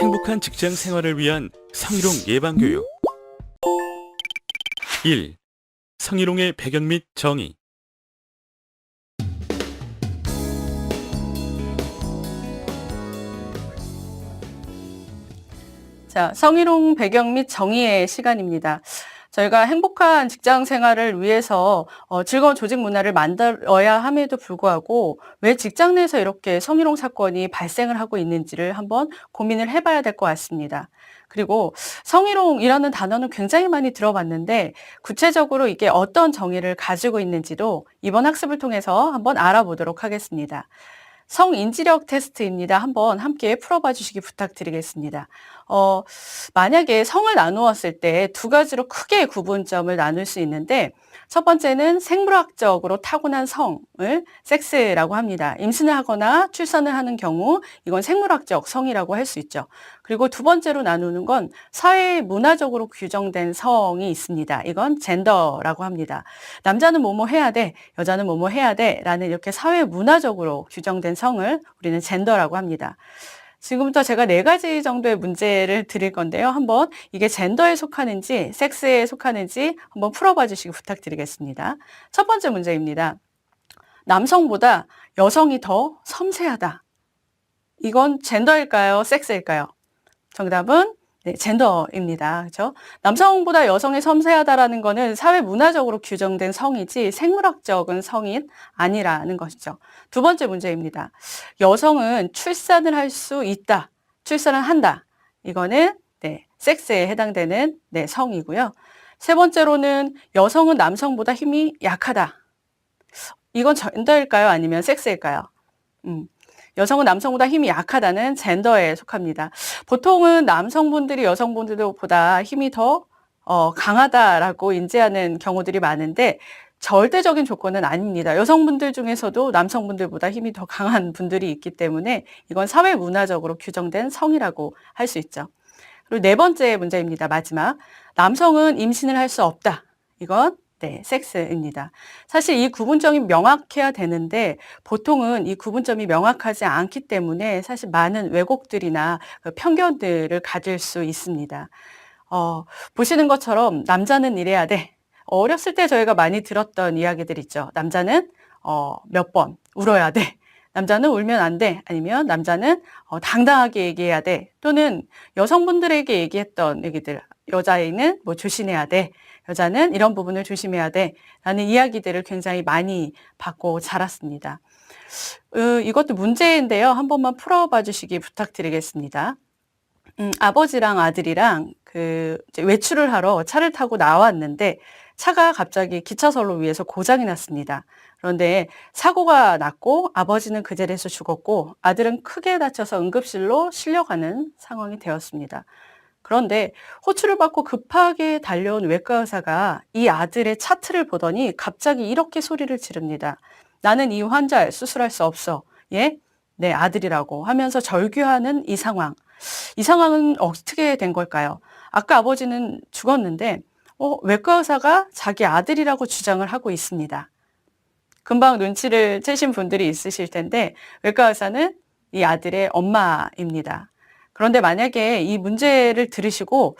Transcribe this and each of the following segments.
행복한 직장 생활을 위한 성희롱 예방교육. 1. 성희롱의 배경 및 정의. 자, 성희롱 배경 및 정의의 시간입니다. 저희가 행복한 직장 생활을 위해서 즐거운 조직 문화를 만들어야 함에도 불구하고 왜 직장 내에서 이렇게 성희롱 사건이 발생을 하고 있는지를 한번 고민을 해봐야 될 것 같습니다. 그리고 성희롱이라는 단어는 굉장히 많이 들어봤는데 구체적으로 이게 어떤 정의를 가지고 있는지도 이번 학습을 통해서 한번 알아보도록 하겠습니다. 성인지력 테스트입니다. 한번 함께 풀어봐 주시기 부탁드리겠습니다. 만약에 성을 나누었을 때 두 가지로 크게 구분점을 나눌 수 있는데 첫 번째는 생물학적으로 타고난 성을 섹스라고 합니다. 임신을 하거나 출산을 하는 경우 이건 생물학적 성이라고 할 수 있죠. 그리고 두 번째로 나누는 건 사회 문화적으로 규정된 성이 있습니다. 이건 젠더라고 합니다. 남자는 뭐뭐 해야 돼, 여자는 뭐뭐 해야 돼 라는 이렇게 사회 문화적으로 규정된 성을 우리는 젠더라고 합니다. 지금부터 제가 4가지 정도의 문제를 드릴 건데요. 한번 이게 젠더에 속하는지 섹스에 속하는지 한번 풀어봐 주시기 부탁드리겠습니다. 첫 번째 문제입니다. 남성보다 여성이 더 섬세하다. 이건 젠더일까요? 섹스일까요? 정답은 네, 젠더입니다. 그렇죠? 남성보다 여성이 섬세하다라는 거는 사회 문화적으로 규정된 성이지 생물학적인 성이 아니라는 것이죠. 두 번째 문제입니다. 여성은 출산을 할 수 있다. 출산을 한다. 이거는 네, 섹스에 해당되는 네, 성이고요. 세 번째로는 여성은 남성보다 힘이 약하다. 이건 젠더일까요? 아니면 섹스일까요? 여성은 남성보다 힘이 약하다는 젠더에 속합니다. 보통은 남성분들이 여성분들보다 힘이 더 강하다라고 인지하는 경우들이 많은데 절대적인 조건은 아닙니다. 여성분들 중에서도 남성분들보다 힘이 더 강한 분들이 있기 때문에 이건 사회 문화적으로 규정된 성이라고 할 수 있죠. 그리고 네 번째 문제입니다. 마지막. 남성은 임신을 할 수 없다. 이건 네, 섹스입니다. 사실 이 구분점이 명확해야 되는데 보통은 이 구분점이 명확하지 않기 때문에 사실 많은 왜곡들이나 편견들을 가질 수 있습니다. 보시는 것처럼 남자는 이래야 돼. 어렸을 때 저희가 많이 들었던 이야기들 있죠. 남자는 몇 번 울어야 돼. 남자는 울면 안 돼. 아니면 남자는 당당하게 얘기해야 돼. 또는 여성분들에게 얘기했던 얘기들. 여자애는 뭐 조심해야 돼. 여자는 이런 부분을 조심해야 돼. 라는 이야기들을 굉장히 많이 받고 자랐습니다. 이것도 문제인데요. 한 번만 풀어봐 주시기 부탁드리겠습니다. 아버지랑 아들이랑 이제 외출을 하러 차를 타고 나왔는데 차가 갑자기 기차선로 위에서 고장이 났습니다. 그런데 사고가 났고 아버지는 그 자리에서 죽었고 아들은 크게 다쳐서 응급실로 실려가는 상황이 되었습니다. 그런데 호출을 받고 급하게 달려온 외과 의사가 이 아들의 차트를 보더니 갑자기 이렇게 소리를 지릅니다. 나는 이 환자를 수술할 수 없어. 예? 내 아들이라고 하면서 절규하는 이 상황. 이 상황은 어떻게 된 걸까요? 아까 아버지는 죽었는데 외과 의사가 자기 아들이라고 주장을 하고 있습니다. 금방 눈치를 채신 분들이 있으실 텐데 외과 의사는 이 아들의 엄마입니다. 그런데 만약에 이 문제를 들으시고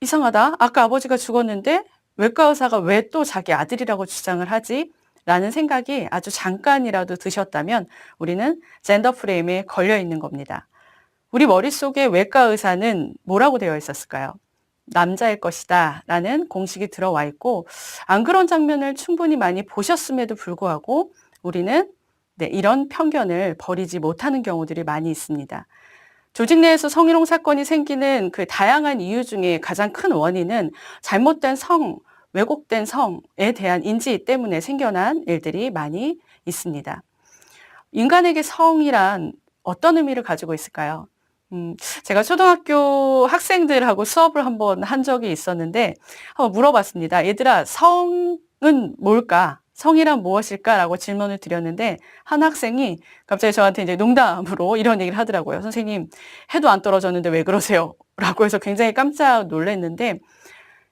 이상하다. 아까 아버지가 죽었는데 외과 의사가 왜 또 자기 아들이라고 주장을 하지? 라는 생각이 아주 잠깐이라도 드셨다면 우리는 젠더 프레임에 걸려 있는 겁니다. 우리 머릿속에 외과 의사는 뭐라고 되어 있었을까요? 남자일 것이다 라는 공식이 들어와 있고 안 그런 장면을 충분히 많이 보셨음에도 불구하고 우리는 네, 이런 편견을 버리지 못하는 경우들이 많이 있습니다. 조직 내에서 성희롱 사건이 생기는 그 다양한 이유 중에 가장 큰 원인은 잘못된 성, 왜곡된 성에 대한 인지 때문에 생겨난 일들이 많이 있습니다. 인간에게 성이란 어떤 의미를 가지고 있을까요? 제가 초등학교 학생들하고 수업을 한번 한 적이 있었는데 한번 물어봤습니다. 얘들아, 성은 뭘까? 성이란 무엇일까? 라고 질문을 드렸는데 한 학생이 갑자기 저한테 이제 농담으로 이런 얘기를 하더라고요. 선생님, 해도 안 떨어졌는데 왜 그러세요? 라고 해서 굉장히 깜짝 놀랐는데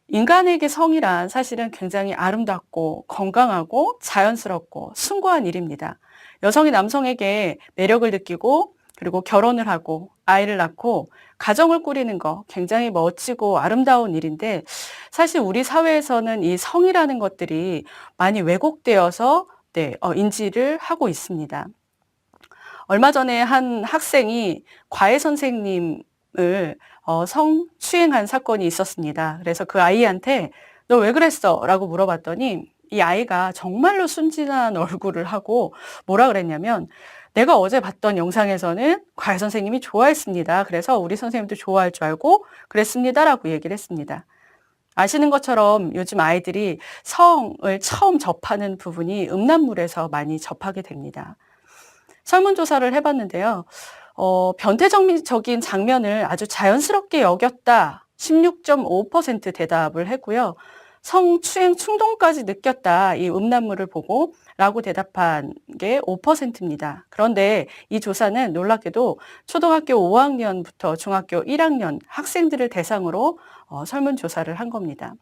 인간에게 성이란 사실은 굉장히 아름답고 건강하고 자연스럽고 숭고한 일입니다. 여성이 남성에게 매력을 느끼고 그리고 결혼을 하고 아이를 낳고 가정을 꾸리는 거 굉장히 멋지고 아름다운 일인데 사실 우리 사회에서는 이 성이라는 것들이 많이 왜곡되어서 인지를 하고 있습니다. 얼마 전에 한 학생이 과외 선생님을 성추행한 사건이 있었습니다. 그래서 그 아이한테 "너 왜 그랬어?" 라고 물어봤더니 이 아이가 정말로 순진한 얼굴을 하고 뭐라 그랬냐면 "내가 어제 봤던 영상에서는 과외 선생님이 좋아했습니다. 그래서 우리 선생님도 좋아할 줄 알고 그랬습니다."라고 얘기를 했습니다. 아시는 것처럼 요즘 아이들이 성을 처음 접하는 부분이 음란물에서 많이 접하게 됩니다. 설문조사를 해봤는데요. 변태적인 장면을 아주 자연스럽게 여겼다. 16.5% 대답을 했고요. 성추행 충동까지 느꼈다. 이 음란물을 보고 라고 대답한 게 5%입니다. 그런데 이 조사는 놀랍게도 초등학교 5학년부터 중학교 1학년 학생들을 대상으로 설문조사를 한 겁니다.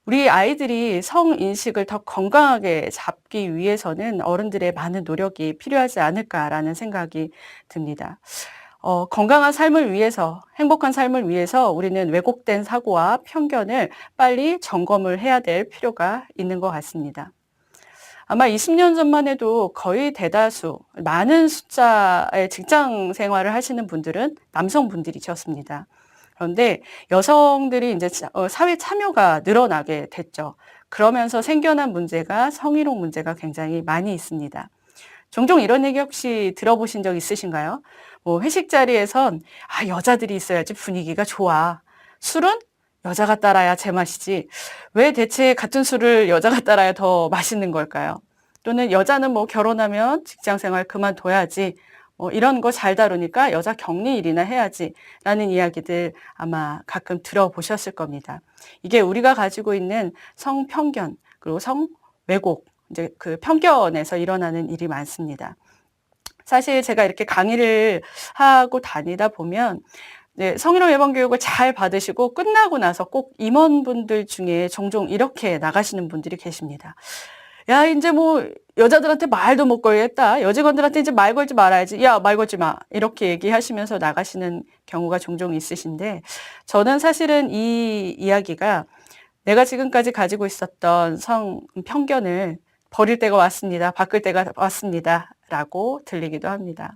우리 아이들이 성인식을 더 건강하게 잡기 위해서는 어른들의 많은 노력이 필요하지 않을까라는 생각이 듭니다. 건강한 삶을 위해서, 행복한 삶을 위해서 우리는 왜곡된 사고와 편견을 빨리 점검을 해야 될 필요가 있는 것 같습니다. 아마 20년 전만 해도 거의 대다수, 많은 숫자의 직장 생활을 하시는 분들은 남성분들이셨습니다. 그런데 여성들이 이제 사회 참여가 늘어나게 됐죠. 그러면서 생겨난 문제가 성희롱 문제가 굉장히 많이 있습니다. 종종 이런 얘기 혹시 들어보신 적 있으신가요? 뭐 회식 자리에선 여자들이 있어야지 분위기가 좋아. 술은 여자가 따라야 제맛이지. 왜 대체 같은 술을 여자가 따라야 더 맛있는 걸까요? 또는 여자는 뭐 결혼하면 직장 생활 그만둬야지. 이런 거 잘 다루니까 여자 격리 일이나 해야지 라는 이야기들 아마 가끔 들어보셨을 겁니다. 이게 우리가 가지고 있는 성편견 그리고 성왜곡 이제 그 편견에서 일어나는 일이 많습니다. 사실 제가 이렇게 강의를 하고 다니다 보면 성희롱 예방 교육을 잘 받으시고 끝나고 나서 꼭 임원분들 중에 종종 이렇게 나가시는 분들이 계십니다. "야, 이제 뭐 여자들한테 말도 못 걸겠다. 여직원들한테 이제 말 걸지 말아야지. 야, 말 걸지 마." 이렇게 얘기하시면서 나가시는 경우가 종종 있으신데 저는 사실은 이 이야기가 내가 지금까지 가지고 있었던 성편견을 버릴 때가 왔습니다. 바꿀 때가 왔습니다.라고 들리기도 합니다.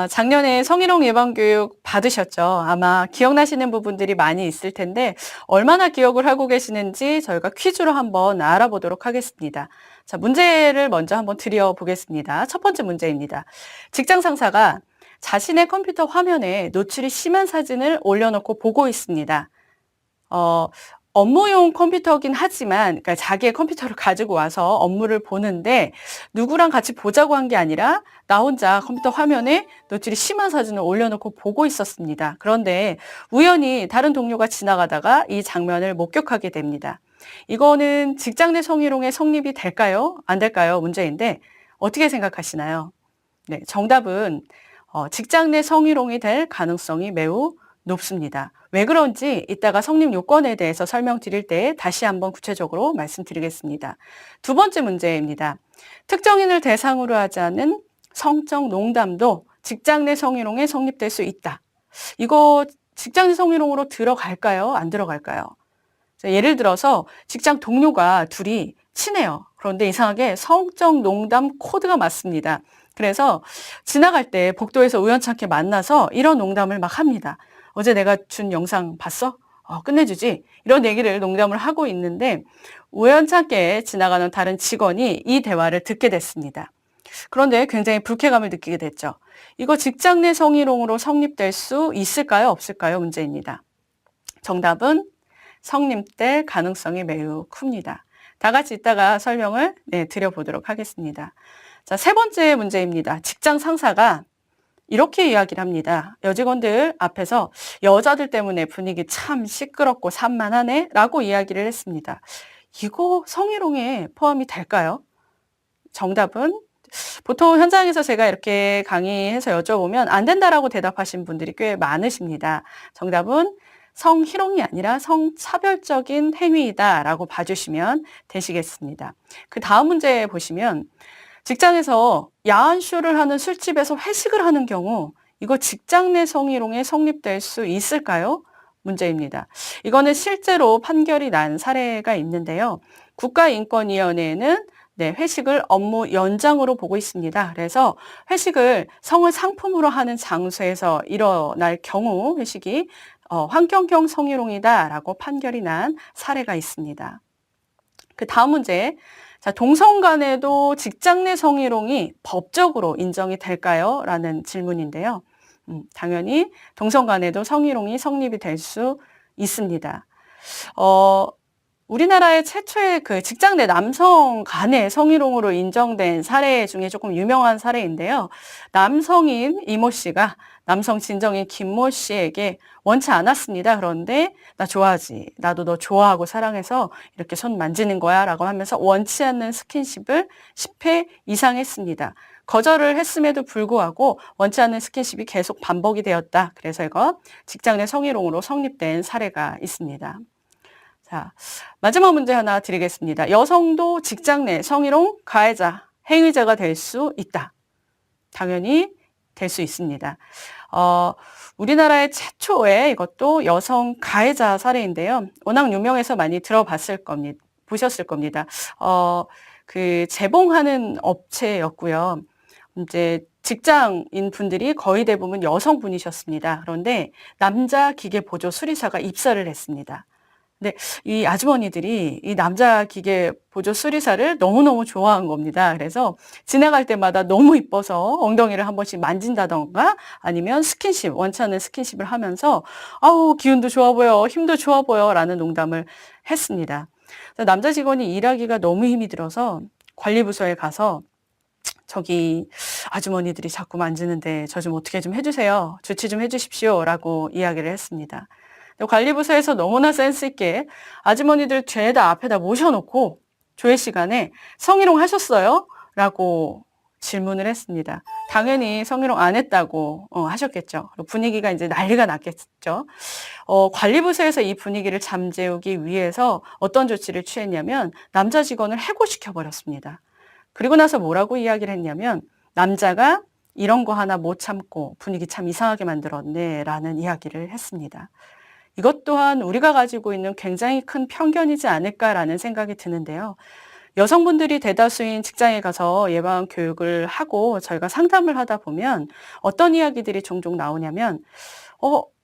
작년에 성희롱 예방 교육 받으셨죠? 아마 기억나시는 부분들이 많이 있을 텐데 얼마나 기억을 하고 계시는지 저희가 퀴즈로 한번 알아보도록 하겠습니다. 자, 문제를 먼저 한번 드려보겠습니다. 첫 번째 문제입니다. 직장 상사가 자신의 컴퓨터 화면에 노출이 심한 사진을 올려놓고 보고 있습니다. 업무용 컴퓨터긴 하지만 그러니까 자기의 컴퓨터를 가지고 와서 업무를 보는데 누구랑 같이 보자고 한 게 아니라 나 혼자 컴퓨터 화면에 노출이 심한 사진을 올려놓고 보고 있었습니다. 그런데 우연히 다른 동료가 지나가다가 이 장면을 목격하게 됩니다. 이거는 직장 내 성희롱의 성립이 될까요? 안 될까요? 문제인데 어떻게 생각하시나요? 네, 정답은 직장 내 성희롱이 될 가능성이 매우 높습니다. 왜 그런지 이따가 성립 요건에 대해서 설명드릴 때 다시 한번 구체적으로 말씀드리겠습니다. 두 번째 문제입니다. 특정인을 대상으로 하지 않은 성적 농담도 직장 내 성희롱에 성립될 수 있다. 이거 직장 내 성희롱으로 들어갈까요? 안 들어갈까요? 예를 들어서 직장 동료가 둘이 친해요. 그런데 이상하게 성적 농담 코드가 맞습니다. 그래서 지나갈 때 복도에서 우연찮게 만나서 이런 농담을 막 합니다. "어제 내가 준 영상 봤어? 끝내주지?" 이런 얘기를 농담을 하고 있는데 우연찮게 지나가는 다른 직원이 이 대화를 듣게 됐습니다. 그런데 굉장히 불쾌감을 느끼게 됐죠. 이거 직장 내 성희롱으로 성립될 수 있을까요? 없을까요? 문제입니다. 정답은 성립될 가능성이 매우 큽니다. 다 같이 이따가 설명을 드려보도록 하겠습니다. 자, 세 번째 문제입니다. 직장 상사가 이렇게 이야기를 합니다. 여직원들 앞에서 "여자들 때문에 분위기 참 시끄럽고 산만하네 라고 이야기를 했습니다. 이거 성희롱에 포함이 될까요? 정답은 보통 현장에서 제가 이렇게 강의해서 여쭤보면 안 된다라고 대답하신 분들이 꽤 많으십니다. 정답은 성희롱이 아니라 성차별적인 행위이다라고 봐주시면 되시겠습니다. 그 다음 문제 보시면 직장에서 야한 쇼를 하는 술집에서 회식을 하는 경우 이거 직장 내 성희롱에 성립될 수 있을까요? 문제입니다. 이거는 실제로 판결이 난 사례가 있는데요. 국가인권위원회는 회식을 업무 연장으로 보고 있습니다. 그래서 회식을 성을 상품으로 하는 장소에서 일어날 경우 회식이 환경형 성희롱이다라고 판결이 난 사례가 있습니다. 그 다음 문제. 자, 동성 간에도 직장 내 성희롱이 법적으로 인정이 될까요? 라는 질문인데요. 당연히 동성 간에도 성희롱이 성립이 될 수 있습니다. 우리나라의 최초의 그 직장 내 남성 간의 성희롱으로 인정된 사례 중에 조금 유명한 사례인데요. 남성인 이모 씨가 남성 진정인 김모 씨에게 원치 않았습니다. 그런데 나 좋아하지. 나도 너 좋아하고 사랑해서 이렇게 손 만지는 거야 라고 하면서 원치 않는 스킨십을 10회 이상 했습니다. 거절을 했음에도 불구하고 원치 않는 스킨십이 계속 반복이 되었다. 그래서 이거 직장 내 성희롱으로 성립된 사례가 있습니다. 자, 마지막 문제 하나 드리겠습니다. 여성도 직장 내 성희롱 가해자, 행위자가 될 수 있다. 당연히 될 수 있습니다. 우리나라의 최초의 이것도 여성 가해자 사례인데요. 워낙 유명해서 많이 들어봤을 겁니다. 보셨을 겁니다. 그 재봉하는 업체였고요. 이제 직장인 분들이 거의 대부분 여성분이셨습니다. 그런데 남자 기계 보조 수리사가 입사를 했습니다. 근데 이 아주머니들이 이 남자 기계 보조 수리사를 너무너무 좋아한 겁니다. 그래서 지나갈 때마다 너무 이뻐서 엉덩이를 한 번씩 만진다던가 아니면 스킨십, 원치 않는 스킨십을 하면서 아우, 기운도 좋아 보여, 힘도 좋아 보여 라는 농담을 했습니다. 남자 직원이 일하기가 너무 힘이 들어서 관리부서에 가서 저기 아주머니들이 자꾸 만지는데 저 좀 어떻게 좀 해주세요. 조치 좀 해주십시오. 라고 이야기를 했습니다. 관리부서에서 너무나 센스 있게 아주머니들 죄다 앞에다 모셔놓고 조회 시간에 성희롱 하셨어요? 라고 질문을 했습니다. 당연히 성희롱 안 했다고 하셨겠죠. 분위기가 이제 난리가 났겠죠. 관리부서에서 이 분위기를 잠재우기 위해서 어떤 조치를 취했냐면 남자 직원을 해고시켜 버렸습니다. 그리고 나서 뭐라고 이야기를 했냐면 남자가 이런 거 하나 못 참고 분위기 참 이상하게 만들었네 라는 이야기를 했습니다. 이것 또한 우리가 가지고 있는 굉장히 큰 편견이지 않을까라는 생각이 드는데요. 여성분들이 대다수인 직장에 가서 예방 교육을 하고 저희가 상담을 하다 보면 어떤 이야기들이 종종 나오냐면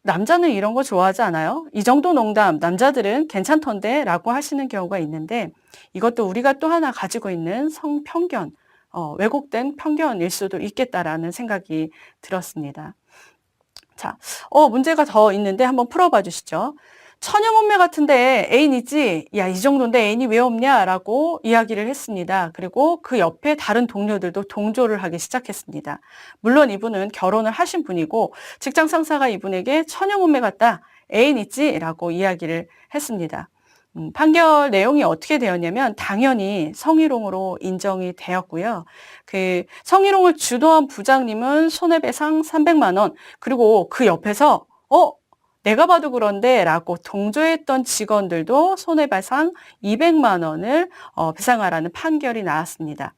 남자는 이런 거 좋아하지 않아요? 이 정도 농담 남자들은 괜찮던데 라고 하시는 경우가 있는데 이것도 우리가 또 하나 가지고 있는 성편견, 왜곡된 편견일 수도 있겠다라는 생각이 들었습니다. 자, 문제가 더 있는데 한번 풀어봐 주시죠. 처녀 몸매 같은데 애인 있지? 야, 이 정도인데 애인이 왜 없냐? 라고 이야기를 했습니다. 그리고 그 옆에 다른 동료들도 동조를 하기 시작했습니다. 물론 이분은 결혼을 하신 분이고 직장 상사가 이분에게 처녀 몸매 같다. 애인 있지? 라고 이야기를 했습니다. 판결 내용이 어떻게 되었냐면 당연히 성희롱으로 인정이 되었고요. 그 성희롱을 주도한 부장님은 손해배상 300만 원, 그리고 그 옆에서 내가 봐도 그런데 라고 동조했던 직원들도 손해배상 200만 원을 배상하라는 판결이 나왔습니다.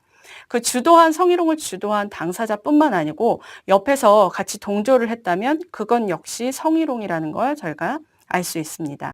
그 성희롱을 주도한 당사자뿐만 아니고 옆에서 같이 동조를 했다면 그건 역시 성희롱이라는 걸 저희가 알 수 있습니다.